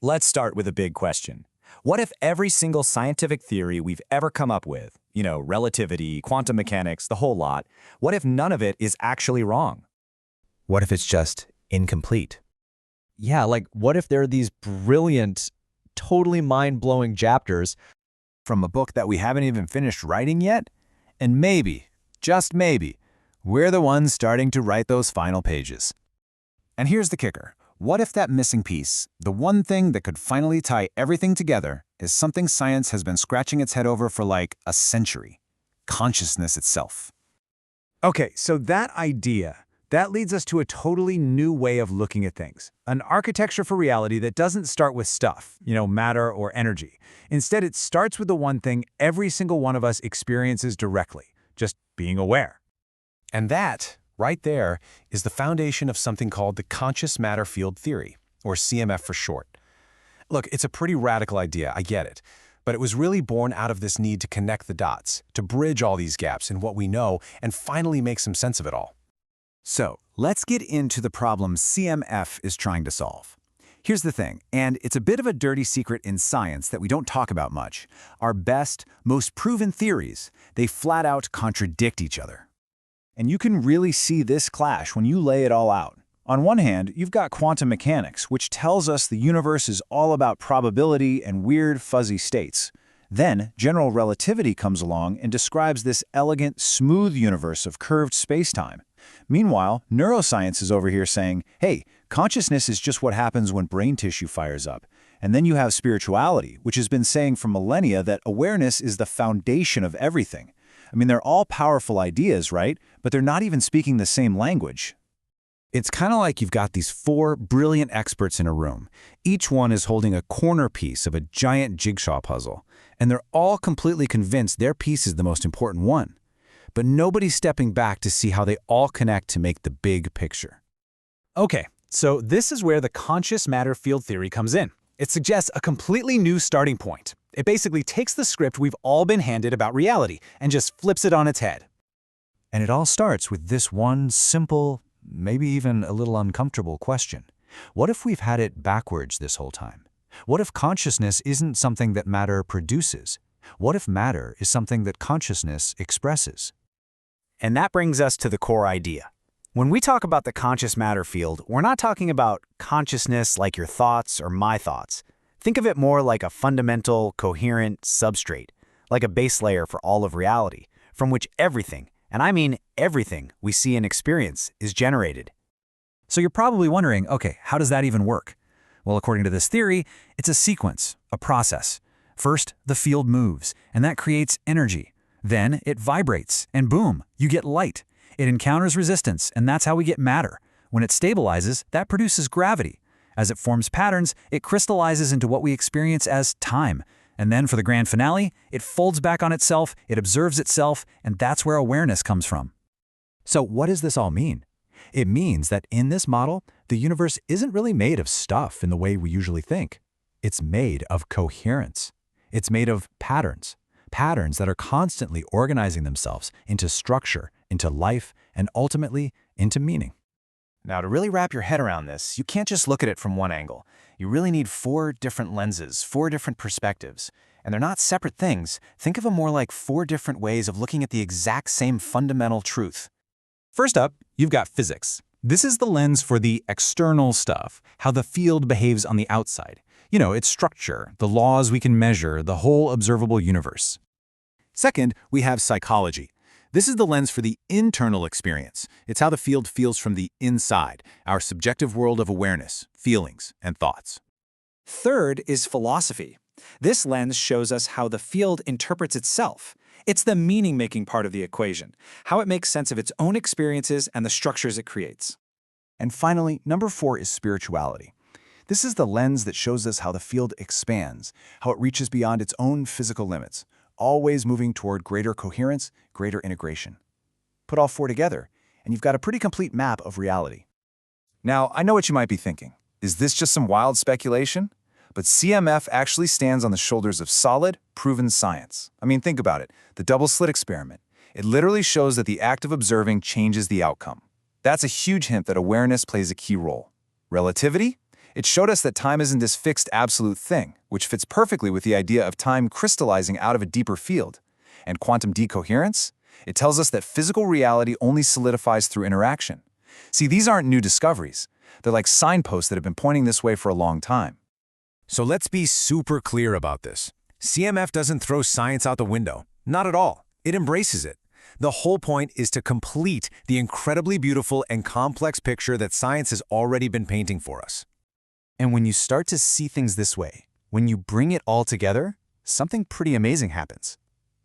Let's start with a big question. What if every single scientific theory we've ever come up with, relativity, quantum mechanics, the whole lot, what if none of it is actually wrong? What if it's just incomplete? Yeah, like what if there are these brilliant, totally mind-blowing chapters From a book that we haven't even finished writing yet? And maybe, just maybe, we're the ones starting to write those final pages. And here's the kicker. What if that missing piece, the one thing that could finally tie everything together, is something science has been scratching its head over for like a century? Consciousness itself. Okay, so that idea, that leads us to a totally new way of looking at things. An architecture for reality that doesn't start with stuff, matter or energy. Instead, it starts with the one thing every single one of us experiences directly, just being aware. And that, right there, is the foundation of something called the conscious matter field theory, or CMF for short. Look, it's a pretty radical idea, I get it, but it was really born out of this need to connect the dots, to bridge all these gaps in what we know and finally make some sense of it all. So, let's get into the problem CMF is trying to solve. Here's the thing, and it's a bit of a dirty secret in science that we don't talk about much. Our best, most proven theories, they flat out contradict each other. And you can really see this clash when you lay it all out. On one hand, you've got quantum mechanics, which tells us the universe is all about probability and weird, fuzzy states. Then, general relativity comes along and describes this elegant, smooth universe of curved spacetime. Meanwhile, neuroscience is over here saying, hey, consciousness is just what happens when brain tissue fires up. And then you have spirituality, which has been saying for millennia that awareness is the foundation of everything. I mean, they're all powerful ideas, right? But they're not even speaking the same language. It's kind of like you've got these four brilliant experts in a room. Each one is holding a corner piece of a giant jigsaw puzzle, and they're all completely convinced their piece is the most important one. But nobody's stepping back to see how they all connect to make the big picture. Okay, so this is where the conscious matter field theory comes in. It suggests a completely new starting point. It basically takes the script we've all been handed about reality and just flips it on its head. And it all starts with this one simple, maybe even a little uncomfortable question. What if we've had it backwards this whole time? What if consciousness isn't something that matter produces? What if matter is something that consciousness expresses? And that brings us to the core idea. When we talk about the conscious matter field, we're not talking about consciousness like your thoughts or my thoughts. Think of it more like a fundamental, coherent substrate, like a base layer for all of reality, from which everything, and I mean everything we see and experience, is generated. So you're probably wondering, okay, how does that even work? Well, according to this theory, it's a sequence, a process. First, the field moves, and that creates energy. Then it vibrates, and boom, you get light. It encounters resistance, and that's how we get matter. When it stabilizes, that produces gravity. As it forms patterns, it crystallizes into what we experience as time. And then for the grand finale, it folds back on itself, it observes itself, and that's where awareness comes from. So what does this all mean? It means that in this model, the universe isn't really made of stuff in the way we usually think. It's made of coherence. It's made of patterns. Patterns that are constantly organizing themselves into structure, into life, and ultimately into meaning. Now, to really wrap your head around this, you can't just look at it from one angle. You really need four different lenses, four different perspectives. And they're not separate things. Think of them more like four different ways of looking at the exact same fundamental truth. First up, you've got physics. This is the lens for the external stuff, how the field behaves on the outside. Its structure, the laws we can measure, the whole observable universe. Second, we have psychology. This is the lens for the internal experience. It's how the field feels from the inside, our subjective world of awareness, feelings, and thoughts. Third is philosophy. This lens shows us how the field interprets itself. It's the meaning-making part of the equation, how it makes sense of its own experiences and the structures it creates. And finally, number 4 is spirituality. This is the lens that shows us how the field expands, how it reaches beyond its own physical limits, always moving toward greater coherence, greater integration. Put all 4 together, and you've got a pretty complete map of reality. Now, I know what you might be thinking. Is this just some wild speculation? But CMF actually stands on the shoulders of solid, proven science. I mean, think about it. The double-slit experiment. It literally shows that the act of observing changes the outcome. That's a huge hint that awareness plays a key role. Relativity? It showed us that time isn't this fixed absolute thing, which fits perfectly with the idea of time crystallizing out of a deeper field. And quantum decoherence? It tells us that physical reality only solidifies through interaction. See, these aren't new discoveries. They're like signposts that have been pointing this way for a long time. So let's be super clear about this. CMF doesn't throw science out the window. Not at all. It embraces it. The whole point is to complete the incredibly beautiful and complex picture that science has already been painting for us. And when you start to see things this way, when you bring it all together, something pretty amazing happens.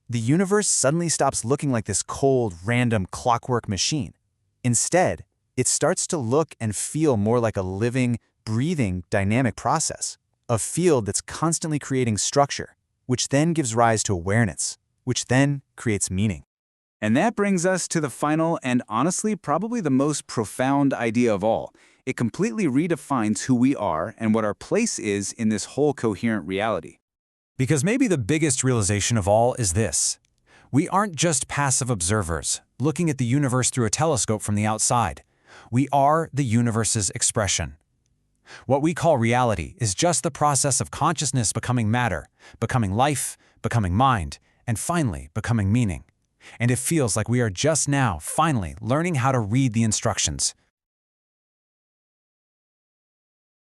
The universe suddenly stops looking like this cold, random clockwork machine. Instead, it starts to look and feel more like a living, breathing, dynamic process, a field that's constantly creating structure, which then gives rise to awareness, which then creates meaning. And that brings us to the final and honestly probably the most profound idea of all. It completely redefines who we are and what our place is in this whole coherent reality. Because maybe the biggest realization of all is this. We aren't just passive observers, looking at the universe through a telescope from the outside. We are the universe's expression. What we call reality is just the process of consciousness becoming matter, becoming life, becoming mind, and finally becoming meaning. And it feels like we are just now, finally, learning how to read the instructions,